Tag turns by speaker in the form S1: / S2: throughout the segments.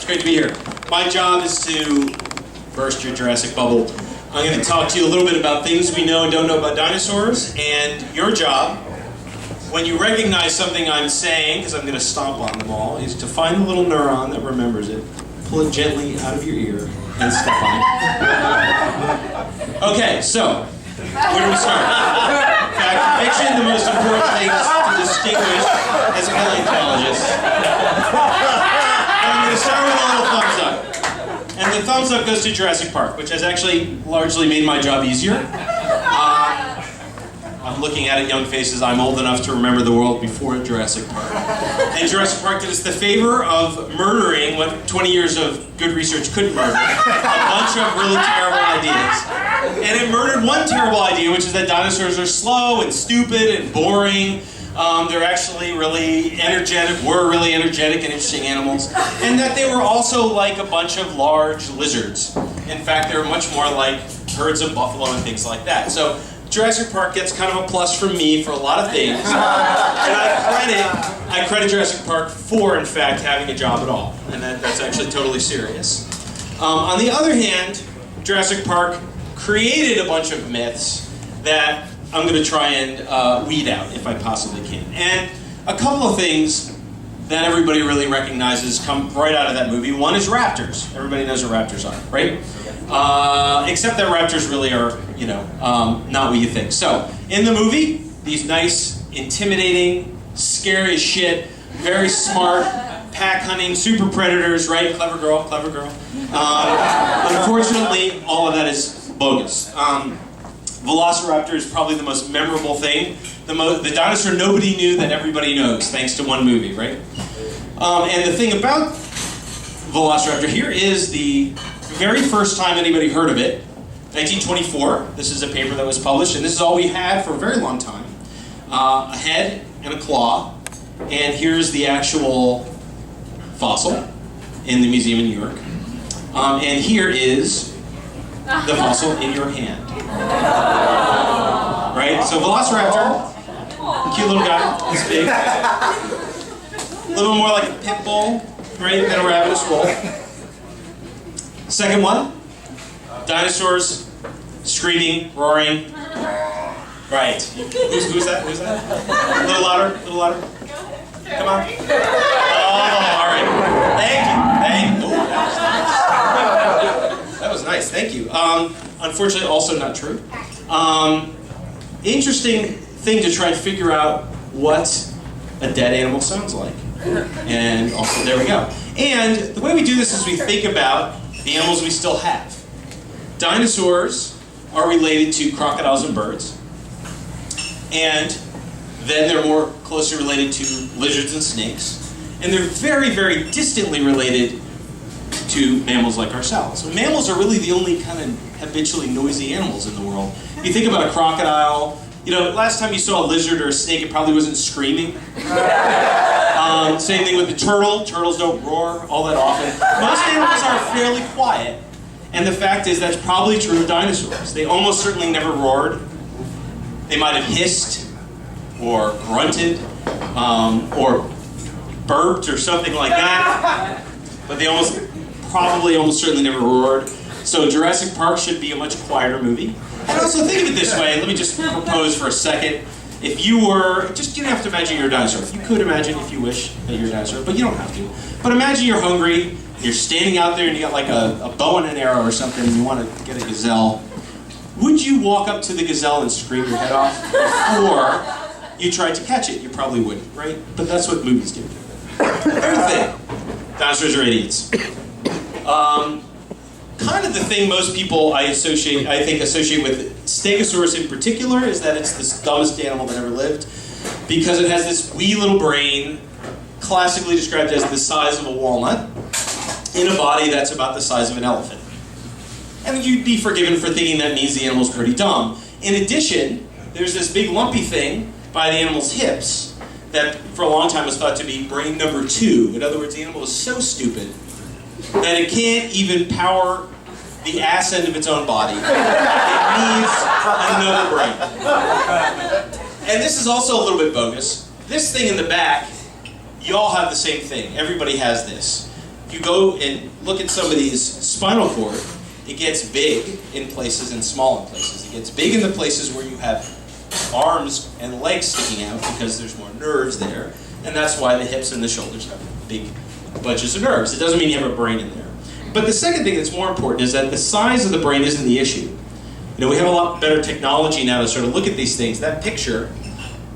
S1: It's great to be here. My job is to burst your Jurassic bubble. I'm going to talk to you a little bit about things we know and don't know about dinosaurs, and your job, when you recognize something I'm saying, because I'm going to stomp on them all, is to find the little neuron that remembers it, pull it gently out of your ear, and step on it. Okay, so, where do we start? Fact, fiction, the most important things to distinguish as a paleontologist. I'm going to start with a little thumbs up. And the thumbs up goes to Jurassic Park, which has actually largely made my job easier. I'm looking at young faces. I'm old enough to remember the world before Jurassic Park. And Jurassic Park did us the favor of murdering what 20 years of good research couldn't murder. A bunch of really terrible ideas. And it murdered one terrible idea, which is that dinosaurs are slow and stupid and boring. They're actually really energetic, were really energetic and interesting animals. And that they were also like a bunch of large lizards. In fact, they were much more like herds of buffalo and things like that. So Jurassic Park gets kind of a plus from me for a lot of things. And I credit Jurassic Park for, in fact, having a job at all. And that's actually totally serious. On the other hand, Jurassic Park created a bunch of myths that I'm going to try and weed out if I possibly can. And a couple of things that everybody really recognizes come right out of that movie. One is raptors. Everybody knows what raptors are, right? Except that raptors really are, not what you think. So, in the movie, these nice, intimidating, scary as shit, very smart, pack hunting, super predators, right? Clever girl, clever girl. Unfortunately, all of that is bogus. Velociraptor is probably the most memorable thing. The dinosaur nobody knew that everybody knows, thanks to one movie, right? And the thing about Velociraptor here is the very first time anybody heard of it, 1924. This is a paper that was published, and this is all we had for a very long time. A head and a claw, and here's the actual fossil in the museum in New York. And here is the fossil in your hand. Right? So Velociraptor, cute little guy, this big. A little more like a pit bull, right? Than a ravenous wolf. Second one, dinosaurs, screaming, roaring. Right. Who's that? Who's that? A little louder, a little louder. Come on. Oh, all right. Thank you. That was nice. Thank you. Unfortunately, also not true. Interesting thing to try and figure out what a dead animal sounds like. And also, there we go. And the way we do this is we think about the animals we still have. Dinosaurs are related to crocodiles and birds. And then they're more closely related to lizards and snakes. And they're very, very distantly related to mammals like ourselves. So mammals are really the only kind of habitually noisy animals in the world. If you think about a crocodile, last time you saw a lizard or a snake, it probably wasn't screaming. Same thing with the turtle. Turtles don't roar all that often. Most animals are fairly quiet. And the fact is that's probably true of dinosaurs. They almost certainly never roared. They might have hissed or grunted or burped or something like that. But they almost certainly never roared. So Jurassic Park should be a much quieter movie. And also think of it this way. Let me just propose for a second. If you were, you don't have to imagine you're a dinosaur. You could imagine if you wish that you're a dinosaur, but you don't have to. But imagine you're hungry, you're standing out there and you got like a bow and an arrow or something and you want to get a gazelle. Would you walk up to the gazelle and scream your head off before you tried to catch it? You probably wouldn't, right? But that's what movies do. Third thing, dinosaurs are idiots. Kind of the thing most people I think associate with Stegosaurus in particular is that it's the dumbest animal that ever lived because it has this wee little brain, classically described as the size of a walnut, in a body that's about the size of an elephant. And you'd be forgiven for thinking that means the animal's pretty dumb. In addition, there's this big lumpy thing by the animal's hips that for a long time was thought to be brain number 2. In other words, the animal is so stupid that it can't even power the ass end of its own body. It needs another brain. And this is also a little bit bogus. This thing in the back, you all have the same thing. Everybody has this. if you go and look at somebody's spinal cord, it gets big in places and small in places. It gets big in the places where you have arms and legs sticking out because there's more nerves there, and that's why the hips and the shoulders have big bunches of nerves. It doesn't mean you have a brain in there. But the second thing that's more important is that the size of the brain isn't the issue. We have a lot better technology now to sort of look at these things. That picture,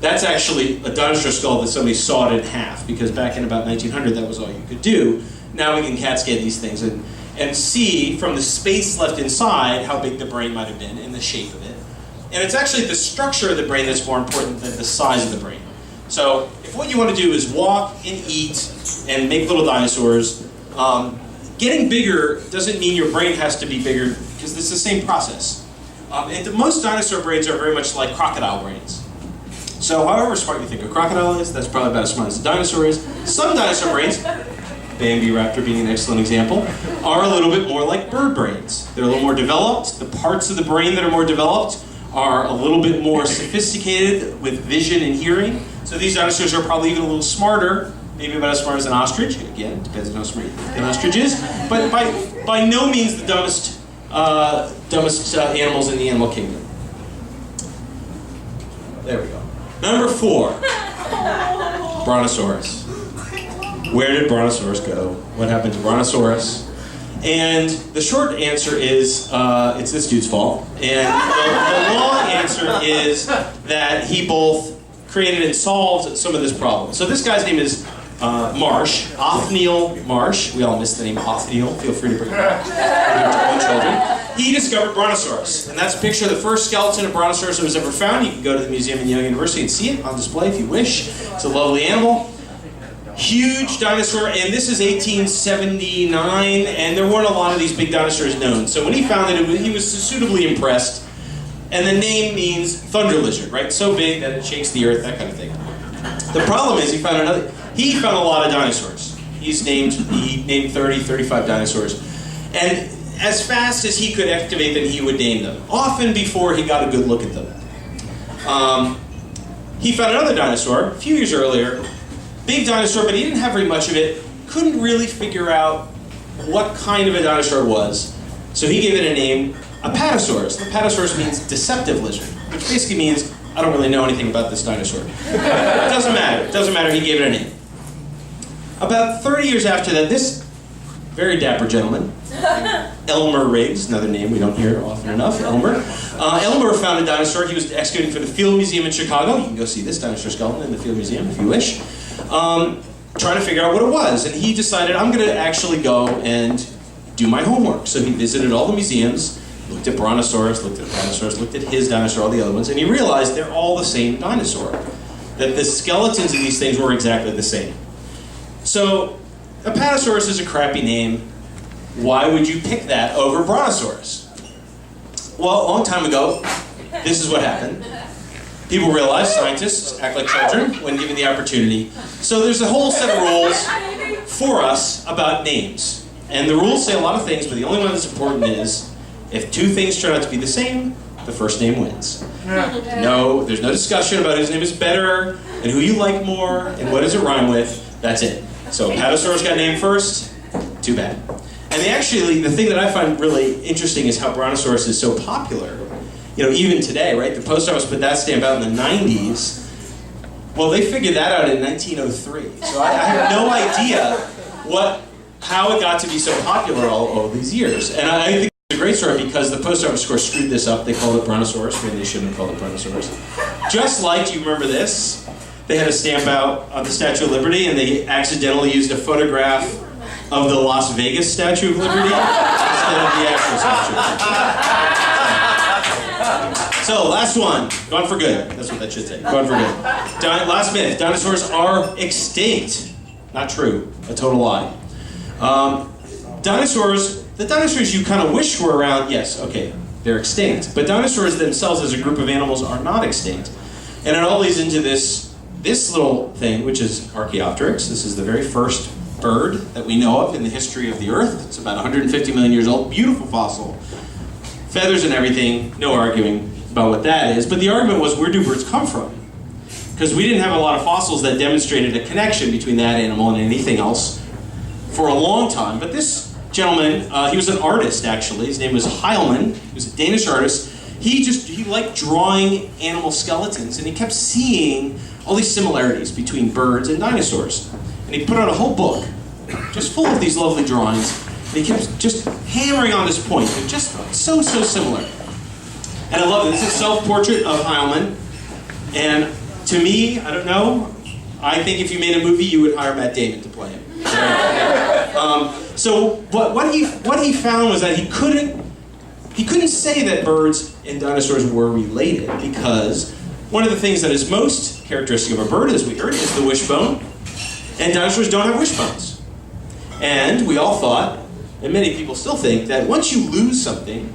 S1: that's actually a dinosaur skull that somebody sawed in half, because back in about 1900 that was all you could do. Now we can CAT scan these things and see from the space left inside how big the brain might have been and the shape of it. And it's actually the structure of the brain that's more important than the size of the brain. So if what you want to do is walk and eat and make little dinosaurs, getting bigger doesn't mean your brain has to be bigger, because it's the same process. And most dinosaur brains are very much like crocodile brains. So however smart you think a crocodile is, that's probably about as smart as a dinosaur is. Some dinosaur brains, Bambi raptor being an excellent example, are a little bit more like bird brains. They're a little more developed. The parts of the brain that are more developed are a little bit more sophisticated with vision and hearing. So these dinosaurs are probably even a little smarter, maybe about as smart as an ostrich. Again, depends on how smart you think an ostrich is. But by no means the dumbest animals in the animal kingdom. There we go. Number 4, Brontosaurus. Where did Brontosaurus go? What happened to Brontosaurus? And the short answer is, it's this dude's fault. And the long answer is that he both created and solved some of this problem. So this guy's name is Marsh, Othniel Marsh. We all miss the name Othniel. Feel free to bring it back to your children. He discovered Brontosaurus. And that's a picture of the first skeleton of Brontosaurus that was ever found. You can go to the museum in Yale University and see it on display if you wish. It's a lovely animal. Huge dinosaur, and this is 1879, and there weren't a lot of these big dinosaurs known. So when he found it, he was suitably impressed. And the name means thunder lizard, right? So big that it shakes the earth, that kind of thing. The problem is he found a lot of dinosaurs. He named 30, 35 dinosaurs. And as fast as he could excavate them, he would name them, often before he got a good look at them. He found another dinosaur a few years earlier, big dinosaur, but he didn't have very much of it, couldn't really figure out what kind of a dinosaur it was. So he gave it a name, Apatosaurus. Apatosaurus means deceptive lizard, which basically means I don't really know anything about this dinosaur. It doesn't matter. It doesn't matter. He gave it a name. About 30 years after that, this very dapper gentleman, Elmer Riggs, another name we don't hear often enough, Elmer. Elmer found a dinosaur. He was excavating for the Field Museum in Chicago. You can go see this dinosaur skeleton in the Field Museum if you wish. Trying to figure out what it was. And he decided, I'm going to actually go and do my homework. So he visited all the museums, looked at Brontosaurus, looked at Apatosaurus, looked at his dinosaur, all the other ones, and he realized they're all the same dinosaur. That the skeletons of these things were exactly the same. So, Apatosaurus is a crappy name. Why would you pick that over Brontosaurus? Well, a long time ago, this is what happened. People realized scientists act like children when given the opportunity. So there's a whole set of rules for us about names. And the rules say a lot of things, but the only one that's important is, if two things turn out to be the same, the first name wins. No, there's no discussion about whose name is better, and who you like more, and what does it rhyme with. That's it. So Apatosaurus got named first, too bad. And the thing that I find really interesting is how Brontosaurus is so popular. Even today, right? The post office put that stamp out in the 90s. Well, they figured that out in 1903. So I have no idea how it got to be so popular all these years. And I think it's a great story because the post office, of course, screwed this up. They called it Brontosaurus when they shouldn't have called it Brontosaurus. Just like, do you remember this? They had a stamp out on the Statue of Liberty, and they accidentally used a photograph of the Las Vegas Statue of Liberty instead of the actual Statue of Liberty. So, last one. Gone for good. That's what that should say. Gone for good. Last myth. Dinosaurs are extinct. Not true. A total lie. The dinosaurs you kind of wish were around, yes, okay, they're extinct. But dinosaurs themselves as a group of animals are not extinct. And it all leads into this little thing, which is Archaeopteryx. This is the very first bird that we know of in the history of the Earth. It's about 150 million years old. Beautiful fossil. Feathers and everything. No arguing about what that is. But the argument was, where do birds come from? Because we didn't have a lot of fossils that demonstrated a connection between that animal and anything else for a long time. But this gentleman, he was an artist actually. His name was Heilmann. He was a Danish artist. He liked drawing animal skeletons, and he kept seeing all these similarities between birds and dinosaurs. And he put out a whole book just full of these lovely drawings. And he kept just hammering on this point. They're just so similar. And I love it. This is a self-portrait of Heilmann. And to me, I don't know, I think if you made a movie, you would hire Matt Damon to play him. So what he found was that he couldn't say that birds and dinosaurs were related, because one of the things that is most characteristic of a bird, as we heard, is the wishbone. And dinosaurs don't have wishbones. And we all thought, and many people still think, that once you lose something,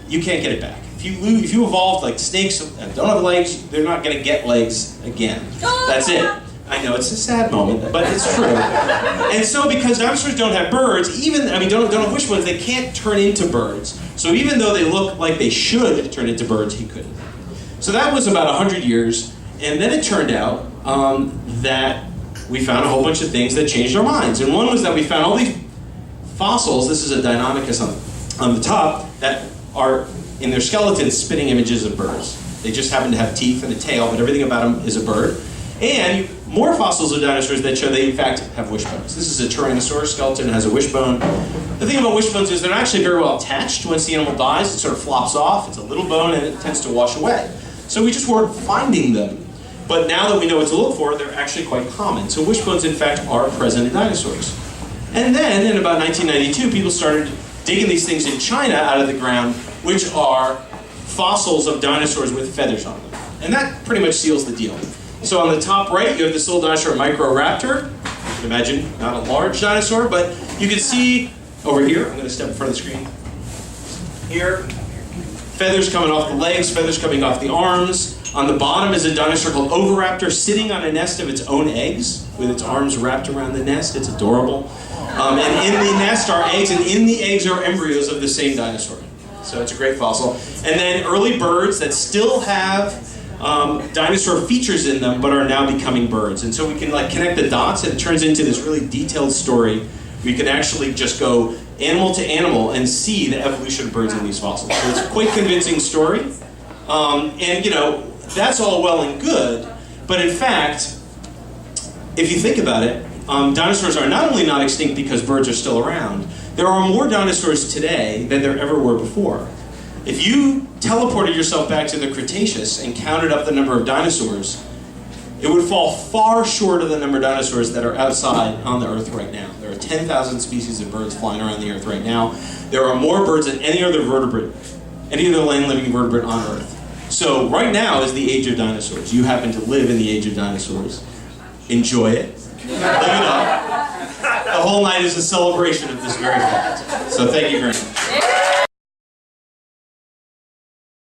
S1: you can't get it back. If you evolved like snakes that don't have legs, they're not going to get legs again. That's it. I know it's a sad moment, but it's true. And so, because dinosaurs don't have birds, don't have wishbones, they can't turn into birds. So even though they look like they should turn into birds, he couldn't. So that was about 100 years, and then it turned out that we found a whole bunch of things that changed our minds. And one was that we found all these fossils. This is a Deinonychus on the top, that are in their skeletons spitting images of birds. They just happen to have teeth and a tail, but everything about them is a bird. And more fossils of dinosaurs that show they in fact have wishbones. This is a Tyrannosaurus skeleton that has a wishbone. The thing about wishbones is they're actually very well attached. Once the animal dies, it sort of flops off. It's a little bone and it tends to wash away. So we just weren't finding them. But now that we know what to look for, they're actually quite common. So wishbones in fact are present in dinosaurs. And then in about 1992, people started digging these things in China out of the ground, which are fossils of dinosaurs with feathers on them. And that pretty much seals the deal. So on the top right, you have this little dinosaur, Microraptor. You can imagine, not a large dinosaur, but you can see over here, I'm going to step in front of the screen. Here, feathers coming off the legs, feathers coming off the arms. On the bottom is a dinosaur called Oviraptor sitting on a nest of its own eggs with its arms wrapped around the nest. It's adorable. And in the nest are eggs, and in the eggs are embryos of the same dinosaur. So it's a great fossil. And then early birds that still have dinosaur features in them, but are now becoming birds. And so we can connect the dots, and it turns into this really detailed story. We can actually just go animal to animal and see the evolution of birds in these fossils. So it's a quite convincing story. And that's all well and good, but in fact, if you think about it, dinosaurs are not only not extinct because birds are still around, there are more dinosaurs today than there ever were before. If you teleported yourself back to the Cretaceous and counted up the number of dinosaurs, it would fall far short of the number of dinosaurs that are outside on the Earth right now. There are 10,000 species of birds flying around the Earth right now. There are more birds than any other land-living vertebrate on Earth. So right now is the age of dinosaurs. You happen to live in the age of dinosaurs. Enjoy it. Live it up. The whole night is a celebration of this very fact. So thank you very much.